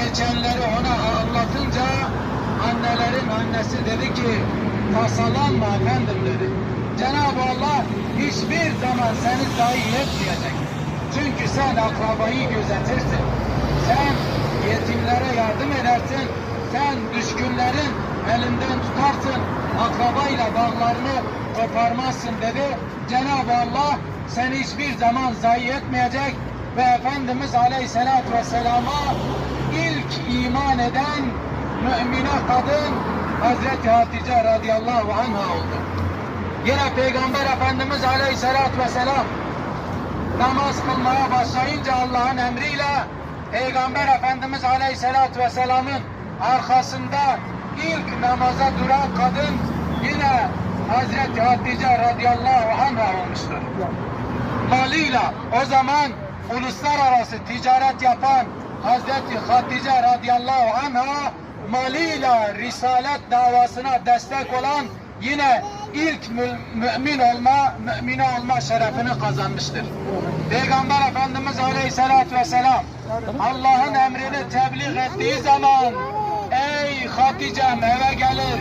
geçenleri ona anlatınca annelerin annesi dedi ki tasalanma efendim dedi. Cenab-ı Allah hiçbir zaman seni zayi etmeyecek. Çünkü sen akrabayı gözetirsin. Sen yetimlere yardım edersin. Sen düşkünlerin elinden tutarsın. Akrabayla bağlarını koparmazsın dedi. Cenab-ı Allah seni hiçbir zaman zayi etmeyecek ve Efendimiz Aleyhisselatü Vesselam'a ilk iman eden mümine kadın Hazreti Hatice radıyallahu anha oldu. Yine Peygamber Efendimiz Aleyhisselatü Vesselam namaz kılmaya başlayınca Allah'ın emriyle Peygamber Efendimiz Aleyhisselatü Vesselam'ın arkasında ilk namaza duran kadın yine Hazreti Hatice radıyallahu anha olmuştur. Malıyla o zaman uluslararası ticaret yapan Hazreti Hatice radıyallahu anha malıyla Risalet davasına destek olan yine ilk mümine olma şerefini kazanmıştır. Peygamber Efendimiz Aleyhisselatü Vesselam Allah'ın emrini tebliğ ettiği zaman ey Hatice'm eve gelir,